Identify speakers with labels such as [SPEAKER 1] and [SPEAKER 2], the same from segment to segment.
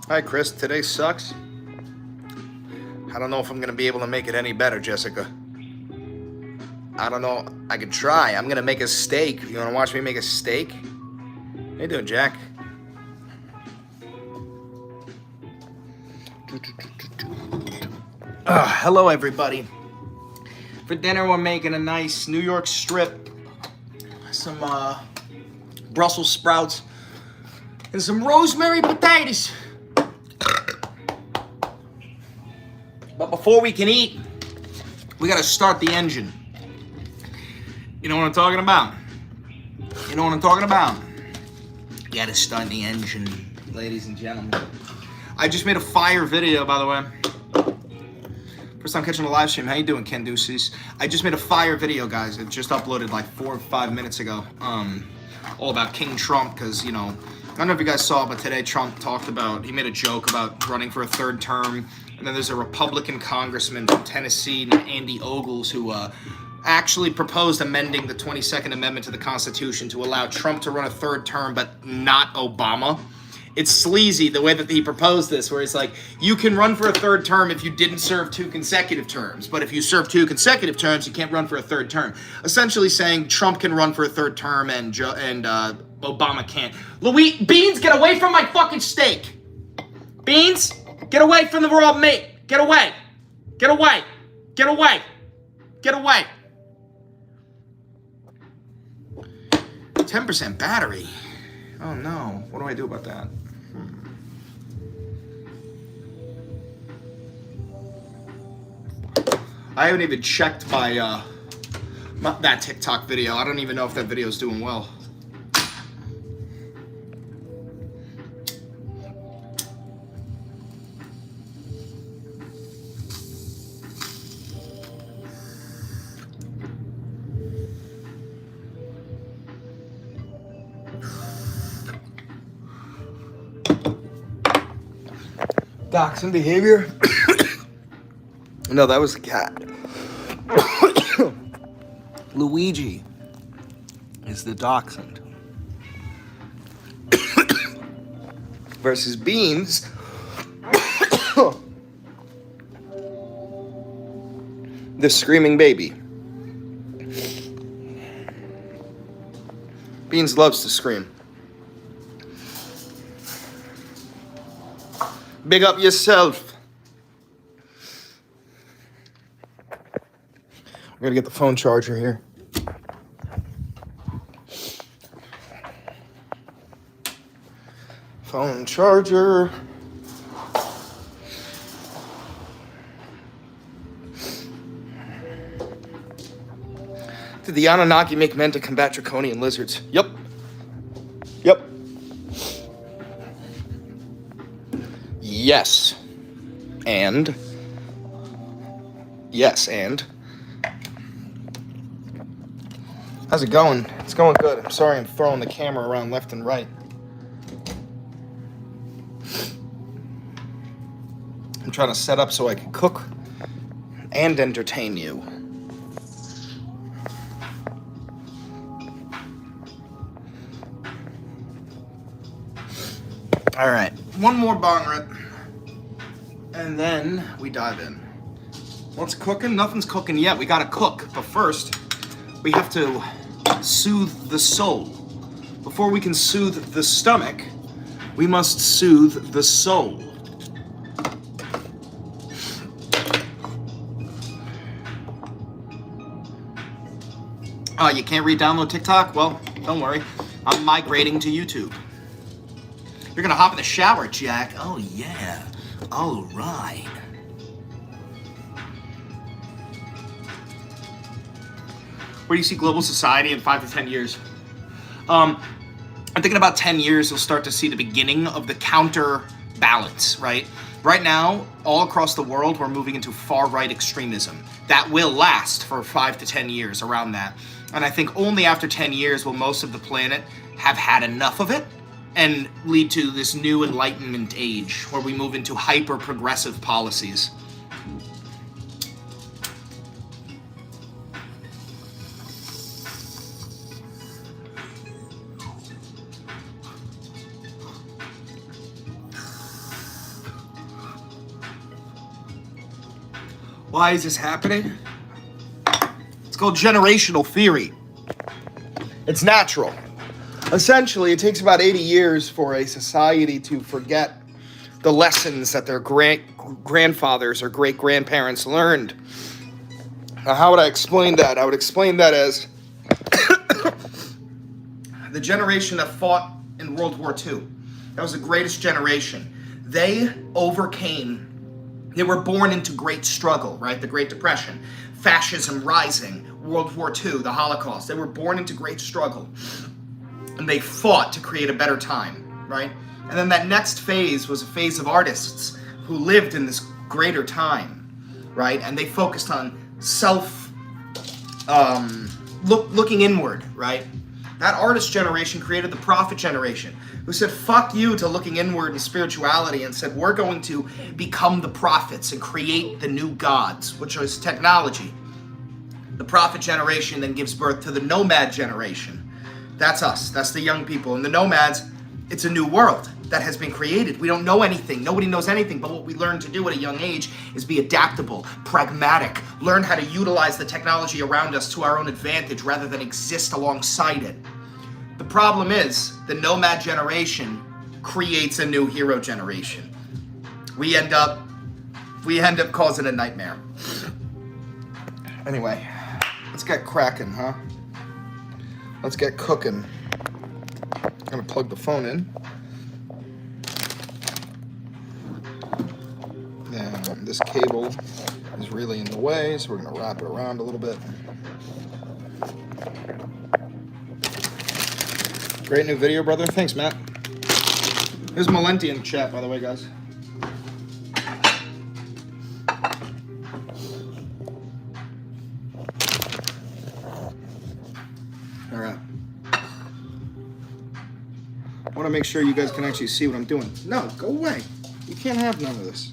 [SPEAKER 1] Hi, Chris. Today sucks. I don't know if I'm going to be able to make it any better, Jessica. I don't know. I could try. I'm going to make a steak. You want to watch me make a steak? How you doing, Jack? Hello, everybody. For dinner, we're making a nice New York strip, some Brussels sprouts, and some rosemary potatoes. But before we can eat, we gotta start the engine. You know what I'm talking about? You know what I'm talking about? You gotta start the engine, ladies and gentlemen. I just made a fire video, by the way. First time catching a live stream. How you doing, Ken Duces? I just made a fire video, guys. It just uploaded like 4 or 5 minutes ago. All about King Trump, because, you know, I don't know if you guys saw, but today Trump talked about, he made a joke about running for a 3rd term. And then there's a Republican congressman from Tennessee named Andy Ogles who actually proposed amending the 22nd Amendment to the Constitution to allow Trump to run a 3rd term, but not Obama. It's sleazy the way that he proposed this, where it's like, you can run for a 3rd term if you didn't serve 2 consecutive terms. But if you serve 2 consecutive terms, you can't run for a 3rd term. Essentially saying Trump can run for a 3rd term and Obama can't. Beans, get away from my fucking steak. Beans, get away from the raw meat. Get away. Get away. Get away. Get away. 10% battery. Oh no. What do I do about that? I haven't even checked that TikTok video. I don't even know if that video is doing well. Dachshund behavior? No, that was a cat. Luigi is the dachshund. Versus Beans. The screaming baby. Beans loves to scream. Big up yourself. We're gonna get the phone charger here. Phone charger. Did the Anunnaki make men to combat draconian lizards? Yep. Yep. Yes. And. Yes, and. How's it going? It's going good. I'm sorry I'm throwing the camera around left and right. I'm trying to set up so I can cook and entertain you. All right, one more bong rip, and then we dive in. What's cooking? Nothing's cooking yet. We gotta cook, but first, we have to soothe the soul. Before we can soothe the stomach, we must soothe the soul. Oh, you can't re-download TikTok? Well, don't worry. I'm migrating to YouTube. You're gonna hop in the shower, Jack. Oh, yeah. All right. Where do you see global society in 5 to 10 years? I'm thinking about 10 years, you'll start to see the beginning of the counterbalance, right? Right now, all across the world, we're moving into far-right extremism. That will last for 5 to 10 years, around that. And I think only after 10 years will most of the planet have had enough of it and lead to this new Enlightenment age where we move into hyper-progressive policies. Why is this happening? It's called generational theory. It's natural. Essentially, it takes about 80 years for a society to forget the lessons that their grandfathers or great-grandparents learned. Now, how would I explain that? I would explain that as the generation that fought in World War II. That was the greatest generation. They overcame, they were born into great struggle, right? The Great Depression, fascism rising, World War II, the Holocaust. They were born into great struggle. And they fought to create a better time, right? And then that next phase was a phase of artists who lived in this greater time, right? And they focused on looking inward, right? That artist generation created the prophet generation, who said, fuck you to looking inward and spirituality, and said, we're going to become the prophets and create the new gods, which is technology. The prophet generation then gives birth to the nomad generation. That's us. That's the young people. And the nomads, it's a new world that has been created. We don't know anything. Nobody knows anything. But what we learn to do at a young age is be adaptable, pragmatic, learn how to utilize the technology around us to our own advantage rather than exist alongside it. The problem is the nomad generation creates a new hero generation. We end up causing a nightmare. Anyway, let's get cracking, huh? Let's get cooking. I'm gonna plug the phone in. And this cable is really in the way, so we're gonna wrap it around a little bit. Great new video, brother. Thanks, Matt. Here's Malenti in the chat, by the way, guys. All right. I want to make sure you guys can actually see what I'm doing. No, go away. You can't have none of this.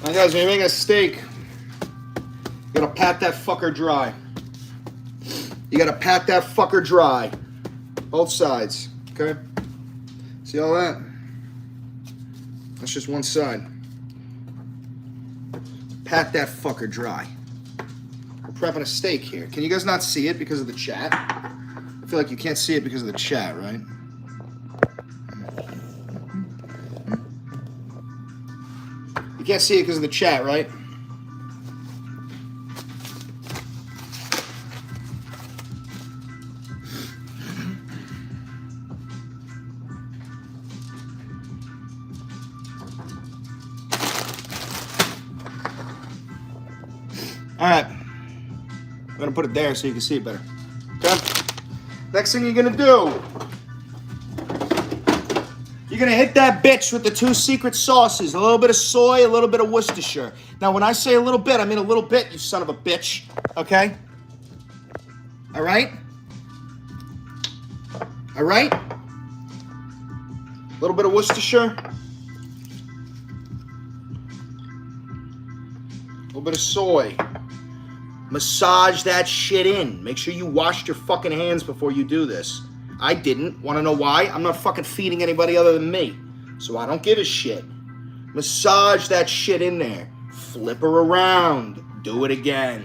[SPEAKER 1] Now, guys, when you make a steak, you gotta pat that fucker dry. You gotta pat that fucker dry. Both sides, okay? See all that? That's just one side. Pat that fucker dry. We're prepping a steak here. Can you guys not see it because of the chat? I feel like you can't see it because of the chat, right? You can't see it because of the chat, right? All right, I'm gonna put it there so you can see it better. Okay. Next thing you're gonna do, you're gonna hit that bitch with the 2 secret sauces, a little bit of soy, a little bit of Worcestershire. Now, when I say a little bit, I mean a little bit, you son of a bitch. Okay. All right. All right. A little bit of Worcestershire. A little bit of soy. Massage that shit in. Make sure you washed your fucking hands before you do this. I didn't. Want to know why? I'm not fucking feeding anybody other than me. So I don't give a shit. Massage that shit in there. Flip her around. Do it again.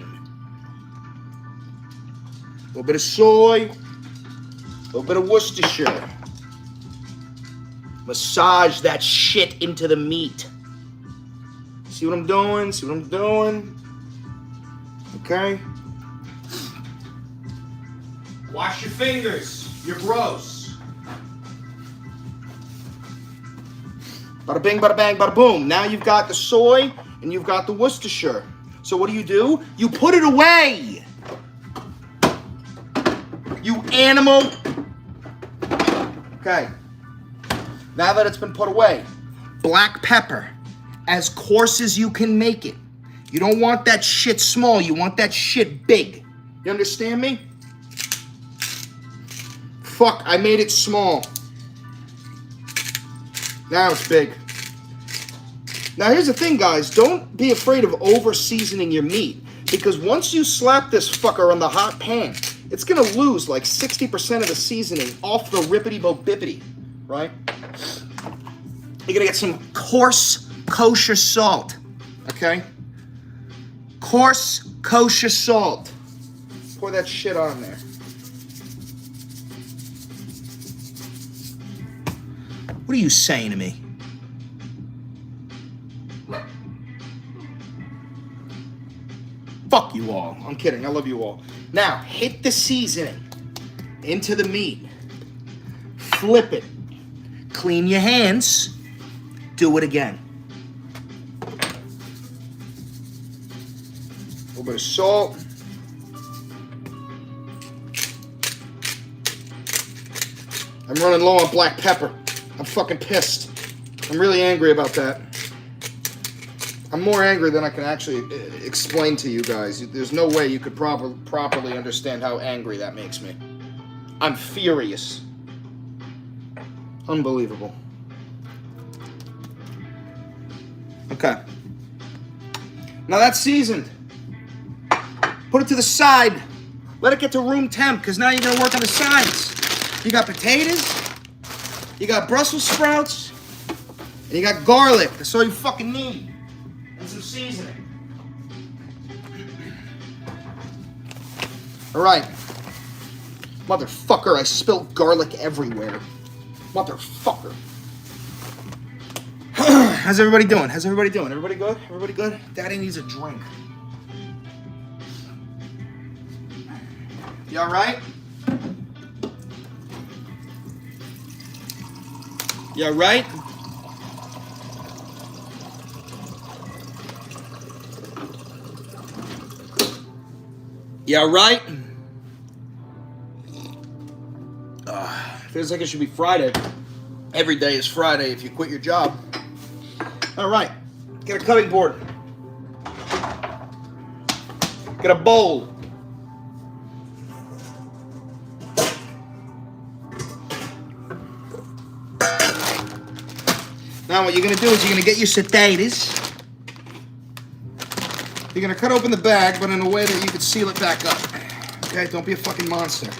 [SPEAKER 1] A little bit of soy. A little bit of Worcestershire. Massage that shit into the meat. See what I'm doing? See what I'm doing? Okay? Wash your fingers. You're gross. Bada bing, bada bang, bada boom. Now you've got the soy and you've got the Worcestershire. So what do? You put it away. You animal. Okay. Now that it's been put away, black pepper, as coarse as you can make it. You don't want that shit small. You want that shit big. You understand me? Fuck, I made it small. Now it's big. Now here's the thing, guys. Don't be afraid of over-seasoning your meat. Because once you slap this fucker on the hot pan, it's gonna lose like 60% of the seasoning off the rippity-bo-bippity, right? You're gonna get some coarse kosher salt, okay? Coarse kosher salt. Pour that shit on there. What are you saying to me? Fuck you all. I'm kidding. I love you all. Now, hit the seasoning into the meat. Flip it. Clean your hands. Do it again. A little bit of salt. I'm running low on black pepper. I'm fucking pissed. I'm really angry about that. I'm more angry than I can actually explain to you guys. There's no way you could properly understand how angry that makes me. I'm furious. Unbelievable. Okay. Now that's seasoned. Put it to the side. Let it get to room temp, because now you're going to work on the sides. You got potatoes. You got Brussels sprouts. And you got garlic. That's all you fucking need. And some seasoning. Alright. Motherfucker, I spilled garlic everywhere. Motherfucker. How's everybody doing? How's everybody doing? Everybody good? Everybody good? Daddy needs a drink. You alright? You alright? You alright? Feels like it should be Friday. Every day is Friday if you quit your job. Alright. Get a cutting board. Get a bowl. Now what you're going to do is you're going to get your potatoes. You're going to cut open the bag, but in a way that you can seal it back up. Okay? Don't be a fucking monster.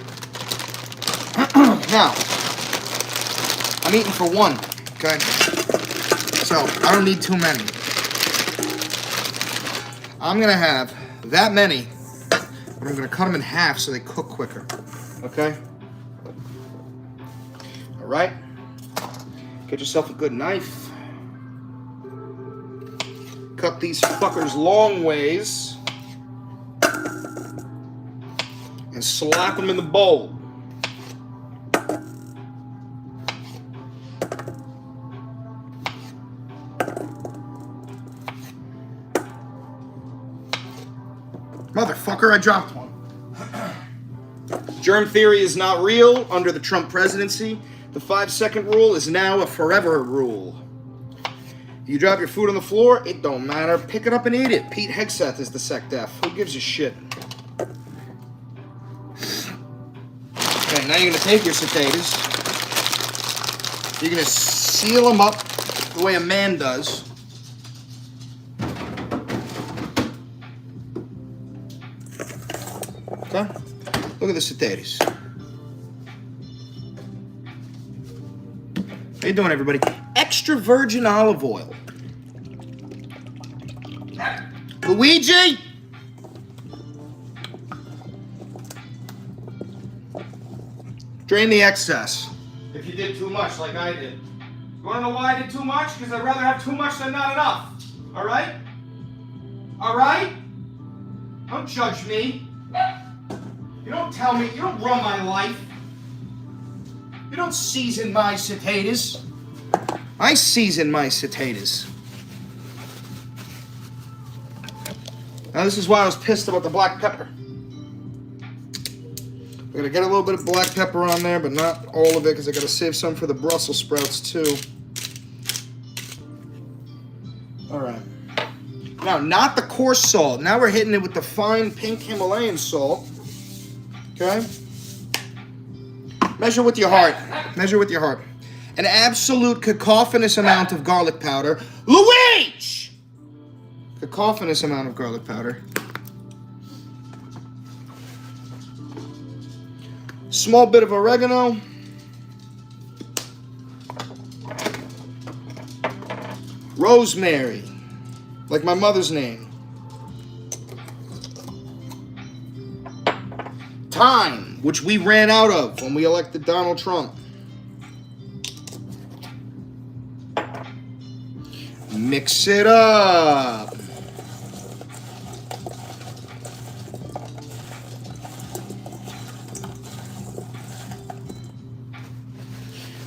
[SPEAKER 1] Now, I'm eating for one. Okay? So, I don't need too many. I'm going to have that many, and I'm going to cut them in half so they cook quicker. Okay? Alright? Get yourself a good knife. Cut these fuckers long ways. And slap them in the bowl. Motherfucker, I dropped one. Germ theory is not real under the Trump presidency. The 5-second rule is now a forever rule. You drop your food on the floor, it don't matter. Pick it up and eat it. Pete Hegseth is the SecDef. Who gives a shit? Okay, now you're going to take your potatoes. You're going to seal them up the way a man does. Okay? Look at the potatoes. How you doing, everybody? Extra virgin olive oil. Luigi! Drain the excess. If you did too much like I did. You want to know why I did too much? Because I'd rather have too much than not enough. Alright? Alright? Don't judge me. You don't tell me. You don't run my life. You don't season my potatoes. I season my potatoes. Now this is why I was pissed about the black pepper. We're gonna get a little bit of black pepper on there, but not all of it, because I gotta save some for the Brussels sprouts too. Alright. Now, not the coarse salt. Now we're hitting it with the fine pink Himalayan salt. Okay? Measure with your heart. Measure with your heart. An absolute cacophonous amount of garlic powder. Luigi! Cacophonous amount of garlic powder. Small bit of oregano. Rosemary, like my mother's name. Thyme, which we ran out of when we elected Donald Trump. Mix it up.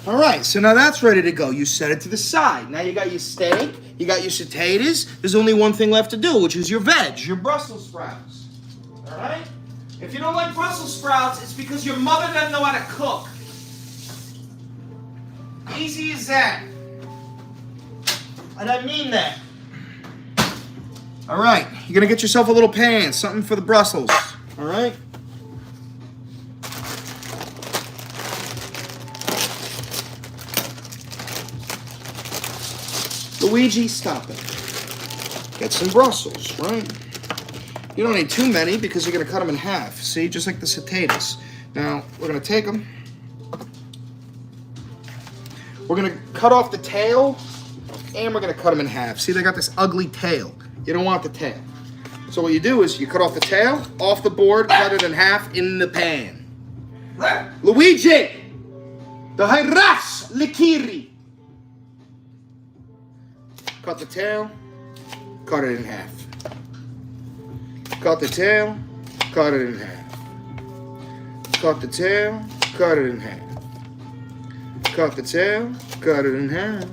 [SPEAKER 1] All right, so now that's ready to go. You set it to the side. Now you got your steak, you got your potatoes. There's only one thing left to do, which is your veg, your Brussels sprouts. All right? If you don't like Brussels sprouts, it's because your mother doesn't know how to cook. Easy as that. And I mean that. All right, you're gonna get yourself a little pan, something for the Brussels. All right? Luigi, stop it. Get some Brussels, right? You don't need too many because you're going to cut them in half. See, just like the potatoes. Now, we're going to take them. We're going to cut off the tail, and we're going to cut them in half. See, they got this ugly tail. You don't want the tail. So what you do is you cut off the tail, off the board, cut it in half in the pan. Luigi! The Hiras Likiri! Cut the tail, cut it in half. Cut the tail, cut it in half. Cut the tail, cut it in half. Cut the tail, cut it in half.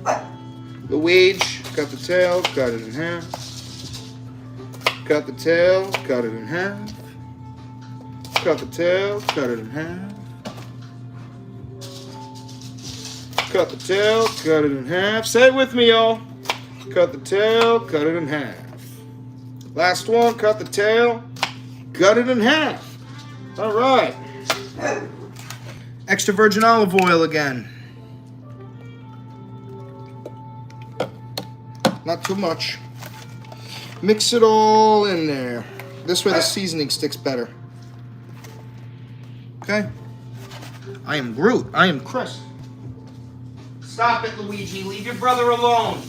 [SPEAKER 1] Luigi, cut the tail, cut it in half. Cut the tail, cut it in half. Cut the tail, cut it in half. Cut the tail, cut it in half. Say it with me, y'all. Cut the tail, cut it in half. Last one, cut the tail, cut it in half. All right. Extra virgin olive oil again. Not too much. Mix it all in there. This way the seasoning sticks better. Okay? I am Groot. I am Chris. Stop it, Luigi. Leave your brother alone.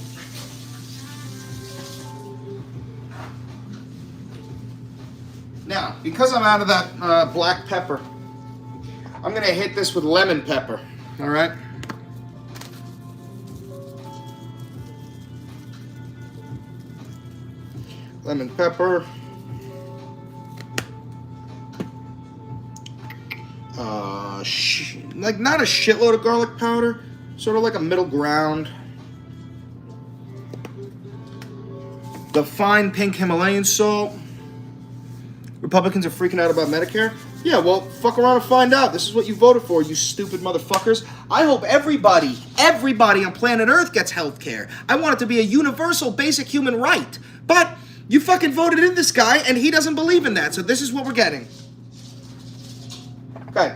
[SPEAKER 1] Now, because I'm out of that black pepper, I'm going to hit this with lemon pepper, all right? Lemon pepper. Like not a shitload of garlic powder, sort of like a middle ground. The fine pink Himalayan salt. Republicans are freaking out about Medicare? Yeah, well, fuck around and find out. This is what you voted for, you stupid motherfuckers. I hope everybody on planet Earth gets health care. I want it to be a universal, basic human right. But you fucking voted in this guy, and he doesn't believe in that, so this is what we're getting. Okay.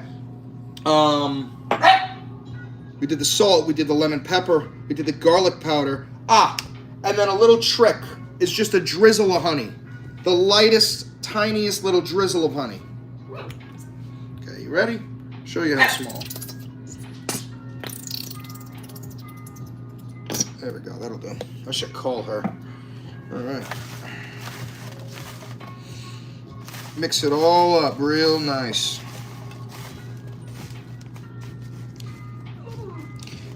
[SPEAKER 1] We did the salt, we did the lemon pepper, we did the garlic powder. And then a little trick is just a drizzle of honey. The lightest, tiniest little drizzle of honey. Okay, you ready? Show you how small. There we go, that'll do. I should call her. All right. Mix it all up real nice.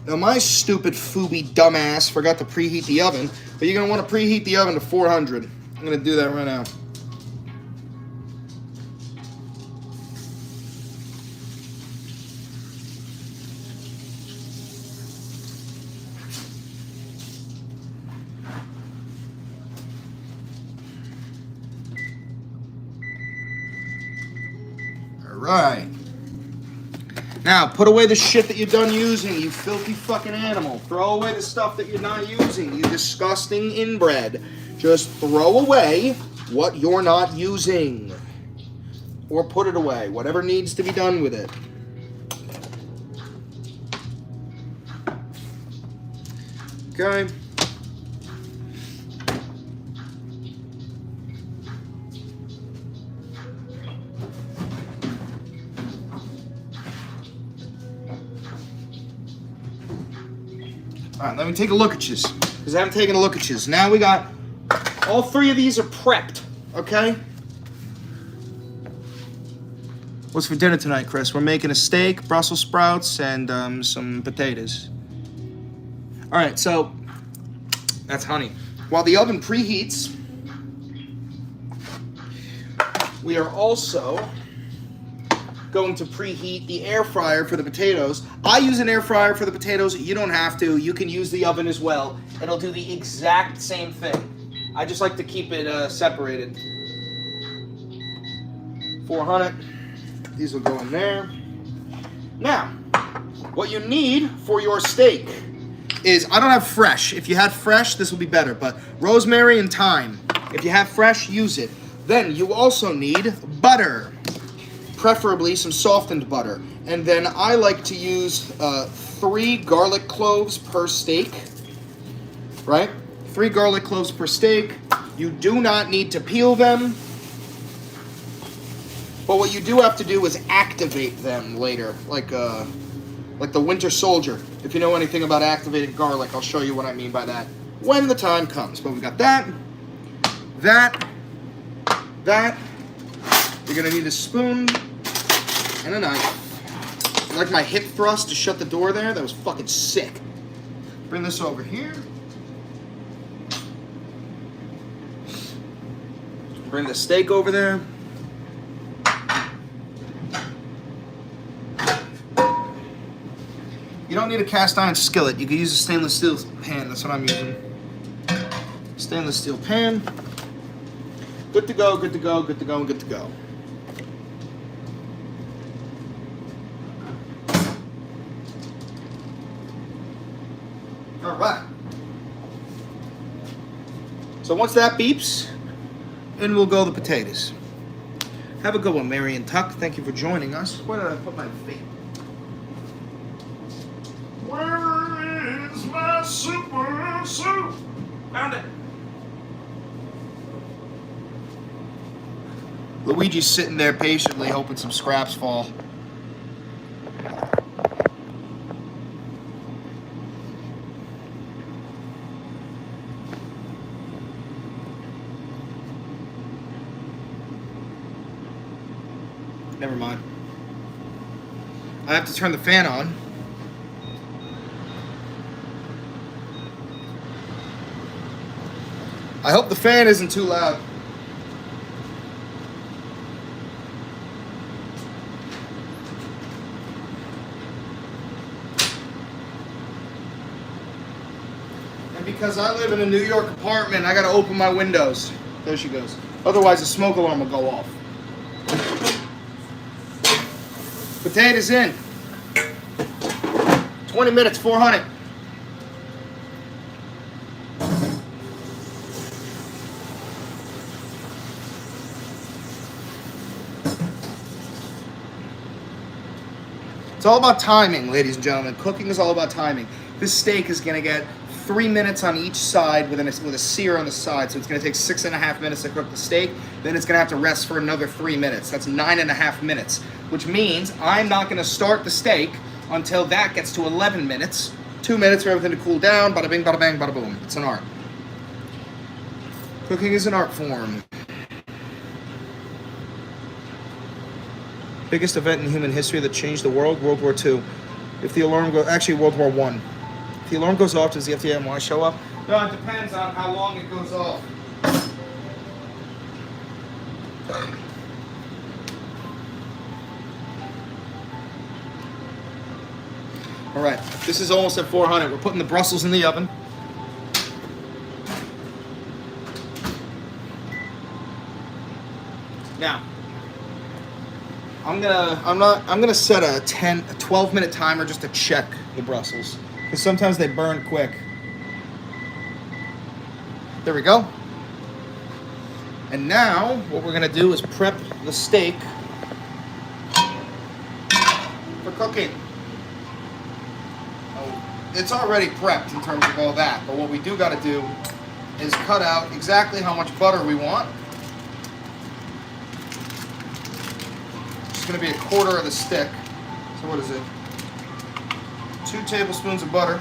[SPEAKER 1] Now my stupid Fubi dumbass forgot to preheat the oven, but you're gonna want to preheat the oven to 400. I'm gonna do that right now. All right. Now, put away the shit that you're done using, you filthy fucking animal. Throw away the stuff that you're not using, you disgusting inbred. Just throw away what you're not using. Or put it away, whatever needs to be done with it. Okay. All right, let me take a look at yous, because I haven't taken a look at yous. Now we got, all three of these are prepped, okay? What's for dinner tonight, Chris? We're making a steak, Brussels sprouts, and some potatoes. All right, so that's honey. While the oven preheats, we are also going to preheat the air fryer for the potatoes. I use an air fryer for the potatoes. You don't have to. You can use the oven as well. It'll do the exact same thing. I just like to keep it separated. 400. These will go in there. Now, what you need for your steak is, I don't have fresh. If you had fresh, this will be better, but rosemary and thyme. If you have fresh, use it. Then you also need butter. Preferably some softened butter. And then I like to use 3 garlic cloves per steak, right? 3 garlic cloves per steak. You do not need to peel them, but what you do have to do is activate them later, like the Winter Soldier. If you know anything about activated garlic, I'll show you what I mean by that when the time comes. But we got that. You're gonna need a spoon and a knife. I like my hip thrust to shut the door there. That was fucking sick. Bring this over here. Bring the steak over there. You don't need a cast iron skillet. You can use a stainless steel pan. That's what I'm using. Stainless steel pan. Good to go, good to go, good to go, good to go. All right. So once that beeps, in will go the potatoes. Have a good one, Mary and Tuck. Thank you for joining us. Where did I put my feet? Where is my super soup? Found it. Luigi's sitting there patiently hoping some scraps fall. Never mind. I have to turn the fan on. I hope the fan isn't too loud. And because I live in a New York apartment, I gotta open my windows. There she goes. Otherwise the smoke alarm will go off. Potatoes in. 20 minutes, 400. It's all about timing, ladies and gentlemen. Cooking is all about timing. This steak is gonna get 3 minutes on each side with a sear on the side. So it's gonna take 6.5 minutes to cook the steak. Then it's gonna have to rest for another 3 minutes. That's 9.5 minutes, which means I'm not gonna start the steak until that gets to 11 minutes. 2 minutes for everything to cool down. Bada bing, bada bang, bada boom. It's an art. Cooking is an art form. Biggest event in human history that changed the world, World War II. If the alarm goes, actually World War I. If the alarm goes off, does the FDNY show up? No, it depends on how long it goes off. All right, this is almost at 400. We're putting the Brussels in the oven. Now, I'm gonna set a 12-minute timer just to check the Brussels, because sometimes they burn quick. There we go. And now what we're gonna do is prep the steak for cooking. It's already prepped in terms of all that, but what we do gotta do is cut out exactly how much butter we want. It's going to be 1/4 of the stick. So what is it? 2 tablespoons of butter.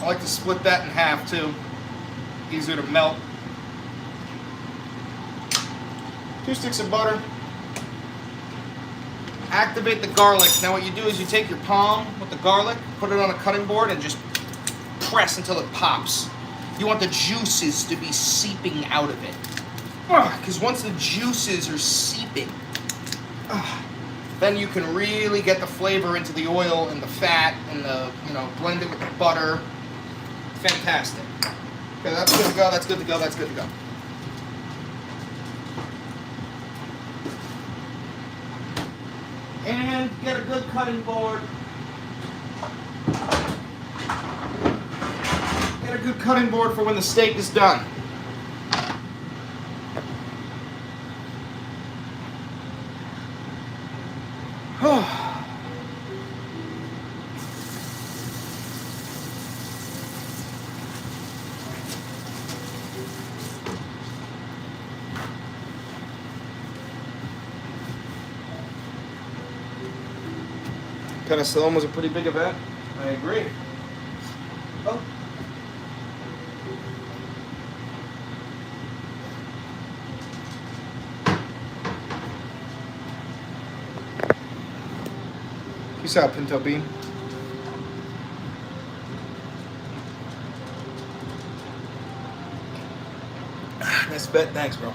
[SPEAKER 1] I like to split that in half too. Easier to melt. 2 sticks of butter. Activate the garlic. Now what you do is you take your palm with the garlic, put it on a cutting board, and just press until it pops. You want the juices to be seeping out of it. Because once the juices are seeping, then you can really get the flavor into the oil and the fat and the, blend it with the butter. Fantastic. Okay, that's good to go, that's good to go, that's good to go. And get a good cutting board. Get a good cutting board for when the steak is done. Penicillin was a pretty big event. I agree. Oh. Peace out, Pinto Bean. Nice bet. Thanks, bro.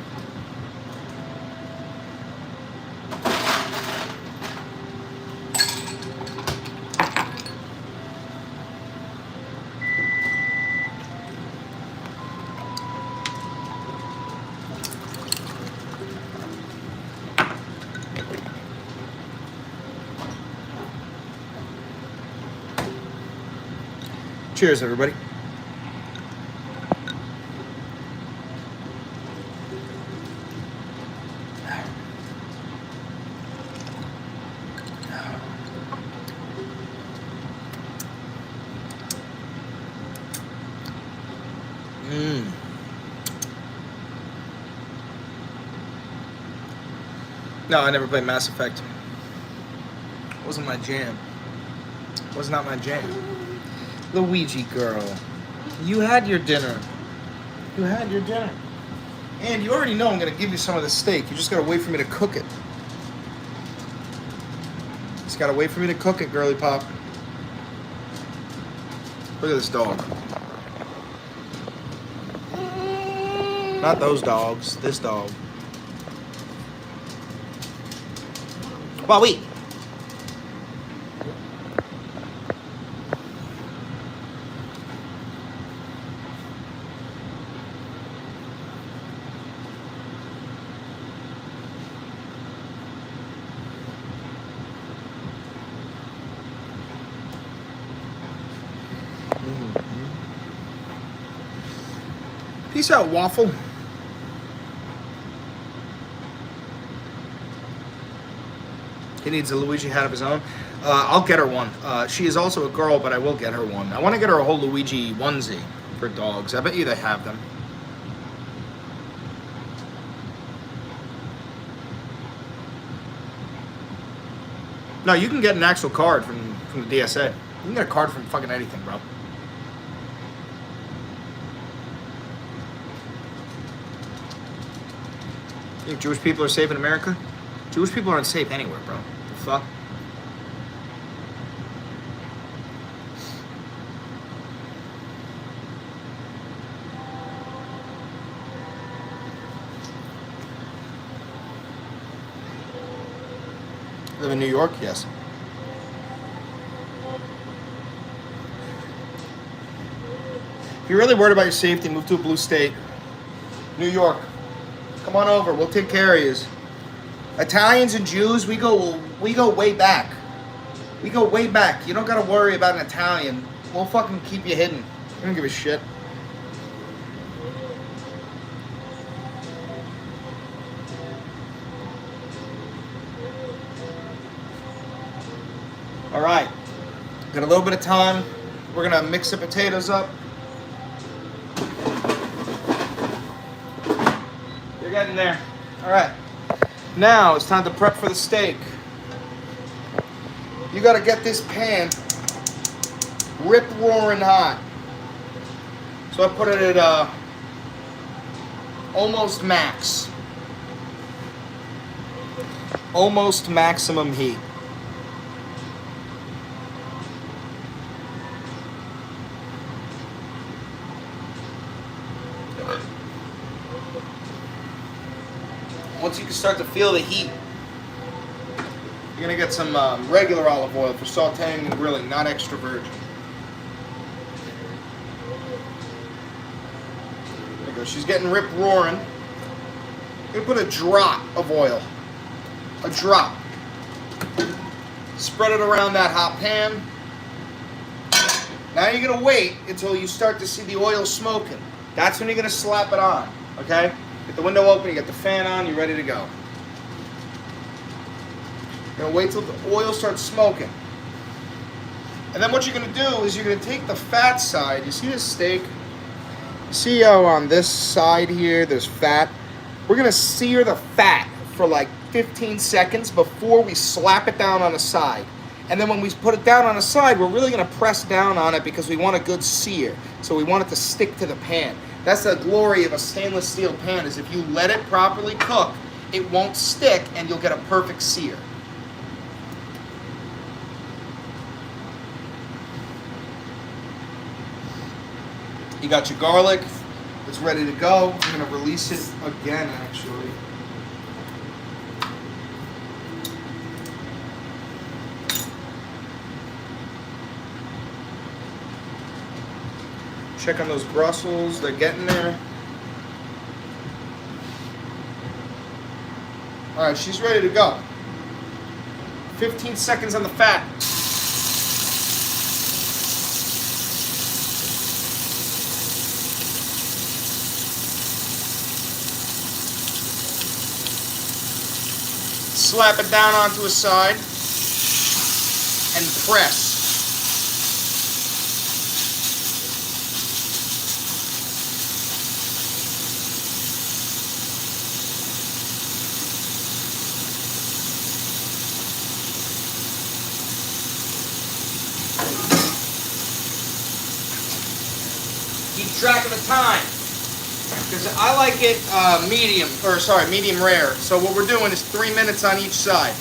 [SPEAKER 1] Cheers, everybody. No, I never played Mass Effect. It wasn't my jam. It was not my jam. Luigi girl, you had your dinner. You had your dinner. And you already know I'm going to give you some of the steak. You just got to wait for me to cook it. Just got to wait for me to cook it, girly pop. Look at this dog. Not those dogs, this dog. Well, wait. Peace out, Waffle. He needs a Luigi hat of his own. I'll get her one. She is also a girl, but I will get her one. I want to get her a whole Luigi onesie for dogs. I bet you they have them. No, you can get an actual card from the DSA. You can get a card from fucking anything, bro. You think Jewish people are safe in America? Jewish people aren't safe anywhere, bro. The fuck? Live in New York? Yes. If you're really worried about your safety, move to a blue state. New York. Come on over. We'll take care of you. Italians and Jews, we go way back. We go way back. You don't gotta worry about an Italian. We'll fucking keep you hidden. We don't give a shit. All right. Got a little bit of time. We're gonna mix the potatoes up. You're getting there. All right. Now it's time to prep for the steak. You gotta get this pan rip roaring hot. So I put it at almost max. Almost maximum heat. Once you can start to feel the heat, you're going to get some regular olive oil for sauteing and grilling, not extra virgin. There you go. She's getting rip roaring. You're going to put a drop of oil. A drop. Spread it around that hot pan. Now you're going to wait until you start to see the oil smoking. That's when you're going to slap it on. Okay? Get the window open, you get the fan on, you're ready to go. You're going to wait till the oil starts smoking. And then what you're going to do is you're going to take the fat side. You see this steak? You see how on this side here there's fat? We're going to sear the fat for like 15 seconds before we slap it down on the side. And then when we put it down on the side, we're really going to press down on it because we want a good sear. So we want it to stick to the pan. That's the glory of a stainless steel pan, is if you let it properly cook, it won't stick and you'll get a perfect sear. You got your garlic. It's ready to go. I'm going to release it again, actually. Check on those Brussels, they're getting there. All right, she's ready to go. 15 seconds on the fat. Slap it down onto a side and press. Keep track of the time, because I like it medium rare. So what we're doing is 3 minutes on each side.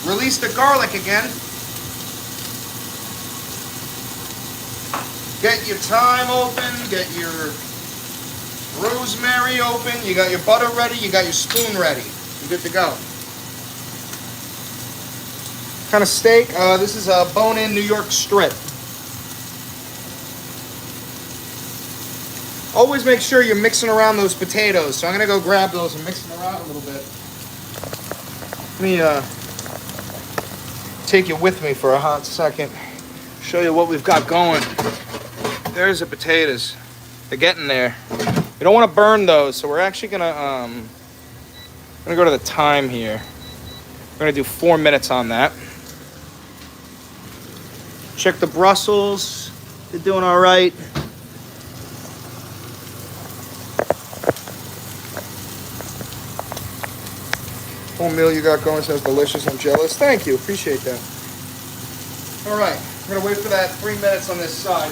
[SPEAKER 1] Release the garlic again. Get your thyme open, get your rosemary open, you got your butter ready, you got your spoon ready. You're good to go. Kind of steak. This is a bone-in New York strip. Always make sure you're mixing around those potatoes. So I'm gonna go grab those and mix them around a little bit. Let me take you with me for a hot second. Show you what we've got going. There's the potatoes. They're getting there. We don't want to burn those, so we're actually gonna go to the time here. We're gonna do 4 minutes on that. Check the Brussels. They're doing all right. Whole meal you got going sounds delicious. I'm jealous. Thank you. Appreciate that. All right. We're going to wait for that 3 minutes on this side.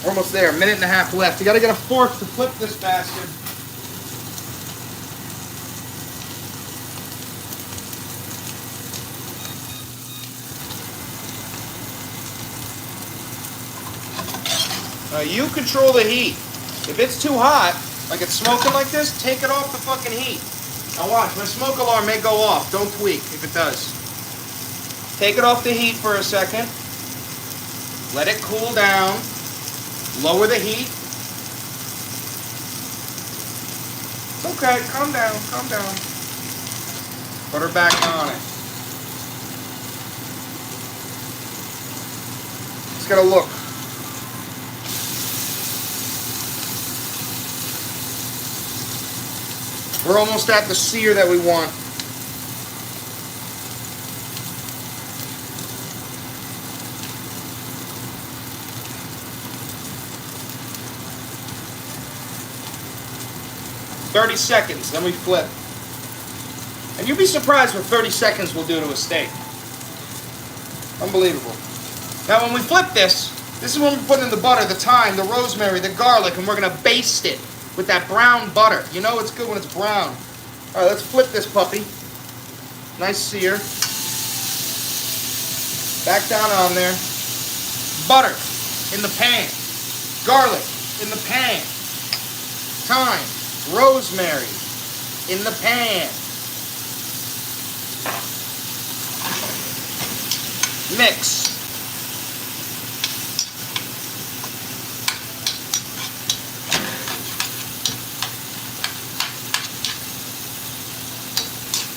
[SPEAKER 1] We're almost there. 1.5 minutes left. You got to get a fork to flip this bastard. You control the heat. If it's too hot, like it's smoking like this, take it off the fucking heat. Now watch, my smoke alarm may go off. Don't tweak if it does. Take it off the heat for a second. Let it cool down. Lower the heat. It's okay, calm down, calm down. Put her back on it. It's gotta look. We're almost at the sear that we want. "30 seconds, then we flip. And you'd be surprised what 30 seconds will do to a steak. Unbelievable. Now when we flip this is when we're putting in the butter, the thyme, the rosemary, the garlic, and we're gonna baste it with that brown butter. You know it's good when it's brown. All right, let's flip this puppy. Nice sear. Back down on there. Butter in the pan. Garlic in the pan. Thyme, rosemary in the pan. Mix.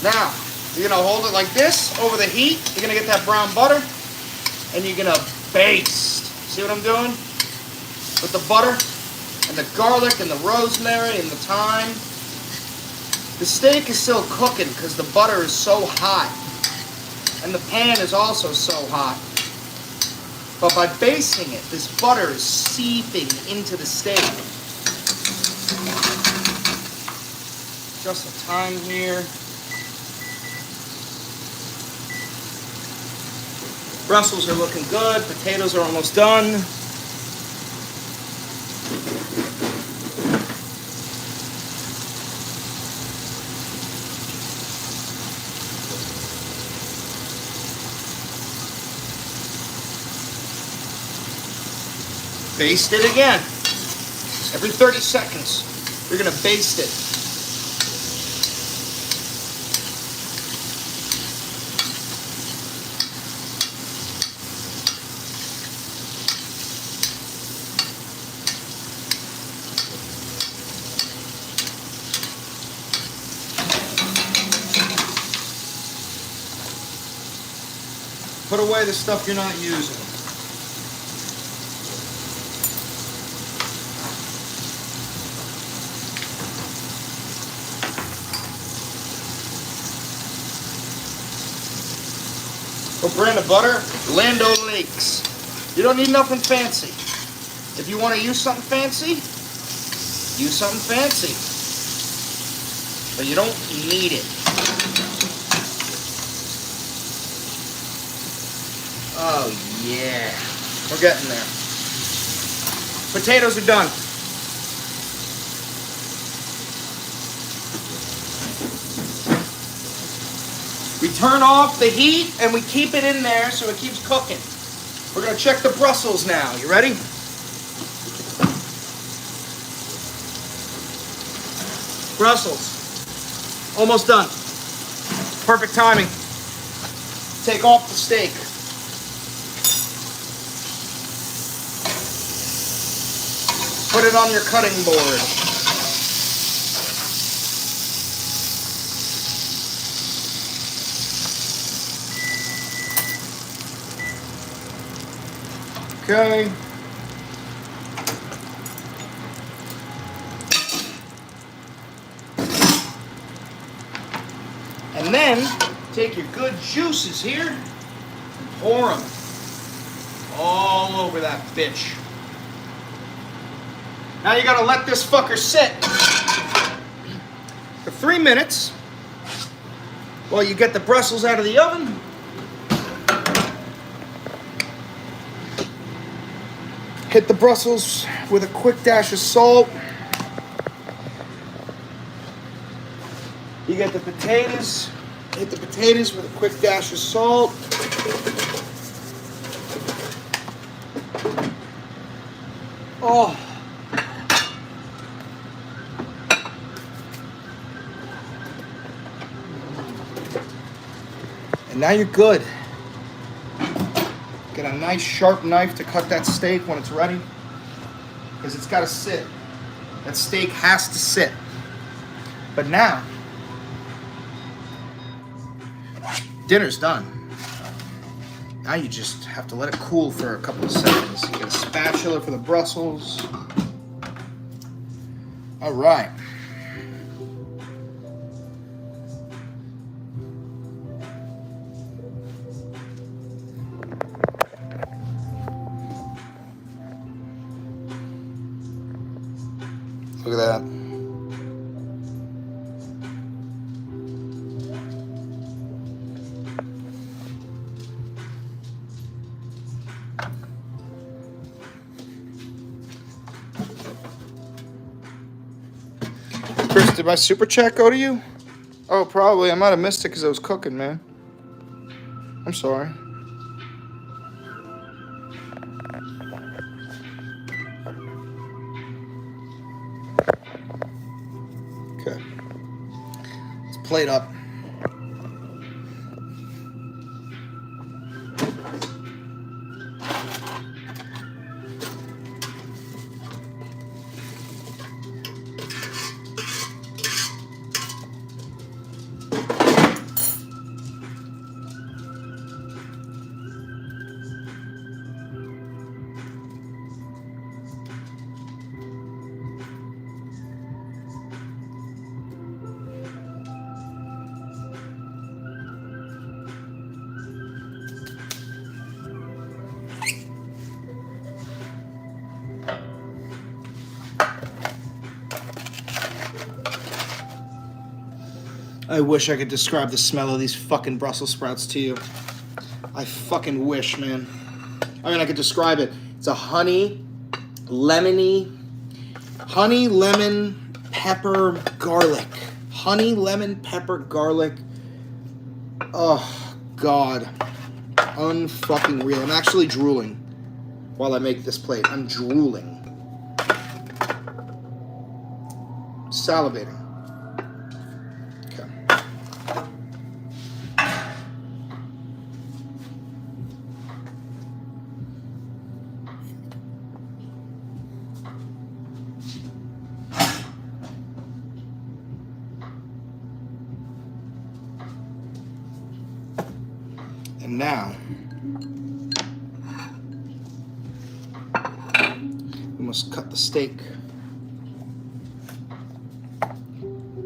[SPEAKER 1] Now, you're gonna hold it like this over the heat. You're gonna get that brown butter, and you're gonna baste. See what I'm doing? With the butter, and the garlic, and the rosemary, and the thyme. The steak is still cooking because the butter is so hot. And the pan is also so hot. But by basting it, this butter is seeping into the steak. Just the thyme here. Brussels are looking good. Potatoes are almost done. Baste it again. Every 30 seconds, you're gonna baste it. Put away the stuff you're not using. What brand of butter? Land O'Lakes. You don't need nothing fancy. If you want to use something fancy, use something fancy. But you don't need it. Oh yeah, we're getting there. Potatoes are done. We turn off the heat and we keep it in there so it keeps cooking. We're gonna check the Brussels now. You ready? Brussels, almost done. Perfect timing. Take off the steak. Put it on your cutting board. Okay. And then take your good juices here and pour them all over that bitch. Now you gotta let this fucker sit for 3 minutes while you get the Brussels out of the oven. Hit the Brussels with a quick dash of salt. You get the potatoes. Hit the potatoes with a quick dash of salt. Oh. And now you're good. Get a nice sharp knife to cut that steak when it's ready, because it's got to sit. That steak has to sit. But now, dinner's done. Now you just have to let it cool for a couple of seconds. You get a spatula for the Brussels. All right. Look at that. Chris, did my super chat go to you? Oh, probably. I might have missed it because I was cooking, man. I'm sorry. Okay. Let's plate up. I wish I could describe the smell of these fucking Brussels sprouts to you. I fucking wish, man. I mean, I could describe it. It's a honey, lemon, pepper, garlic. Honey, lemon, pepper, garlic. Oh, God. Unfucking real. I'm actually drooling while I make this plate. I'm drooling. Salivating. And now, we must cut the steak.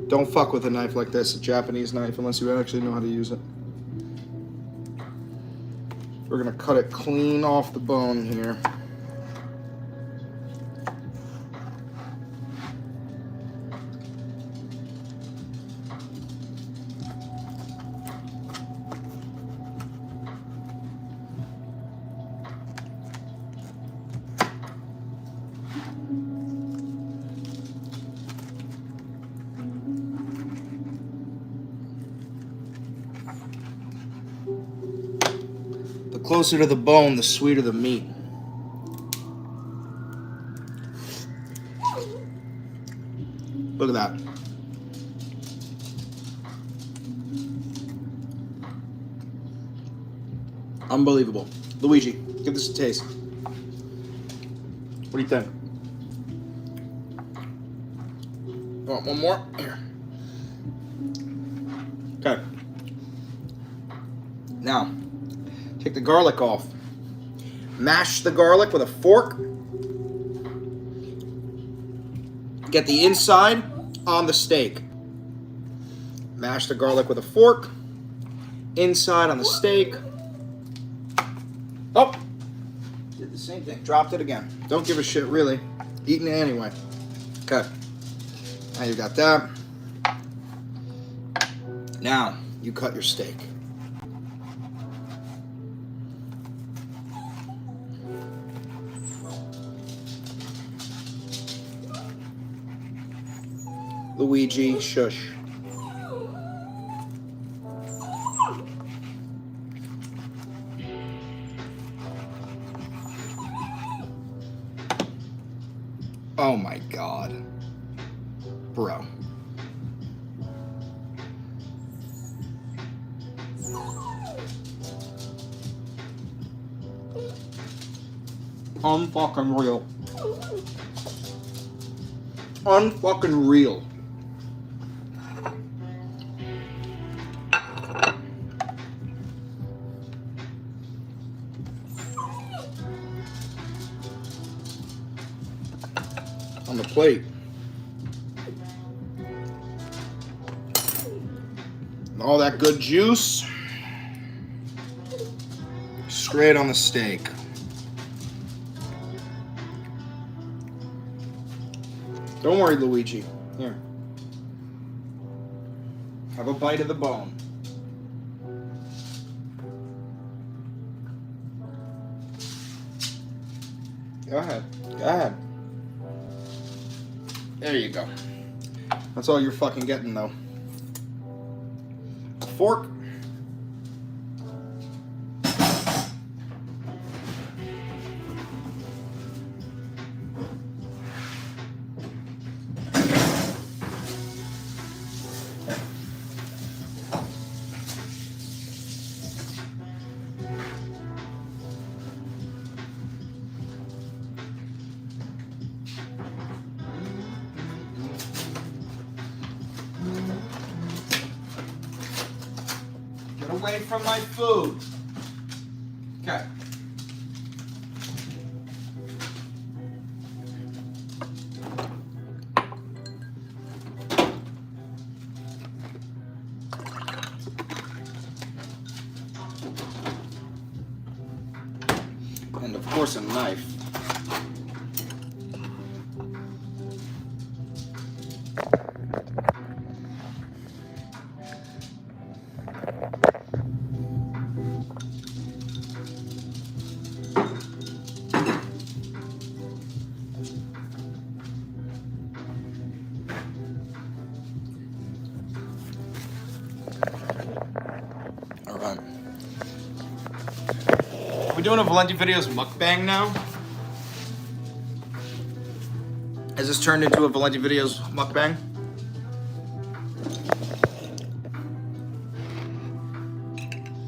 [SPEAKER 1] Don't fuck with a knife like this, a Japanese knife, unless you actually know how to use it. We're gonna cut it clean off the bone here. The closer to the bone, the sweeter the meat. Look at that. Unbelievable. Luigi, give this a taste. What do you think? Want one more? Here. Okay. Now, take the garlic off. Mash the garlic with a fork. Get the inside on the steak. Mash the garlic with a fork. Inside on the steak. Oh! Did the same thing. Dropped it again. Don't give a shit, really. Eating it anyway. Okay. Now you got that. Now, you cut your steak. Luigi, shush. Oh my God. Bro. Unfucking real. Unfucking real. On the plate. And all that good juice straight on the steak. Don't worry, Luigi. Here. Have a bite of the bone. Go ahead. Go ahead. There you go. That's all you're fucking getting, though. Fork. Get away from my food. Okay. And of course a knife. Alright. Are we doing a Valenti Videos mukbang now? Has this turned into a Valenti Videos mukbang?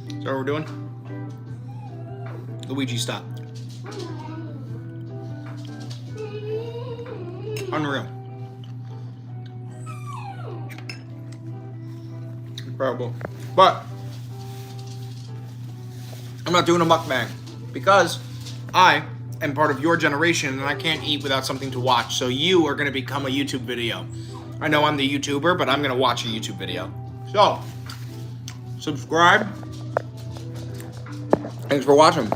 [SPEAKER 1] Is that what we're doing? Luigi, stop. Unreal. Incredible. But I'm not doing a mukbang because I am part of your generation and I can't eat without something to watch. So you are going to become a YouTube video. I know I'm the YouTuber, but I'm going to watch a YouTube video. So, subscribe. Thanks for watching.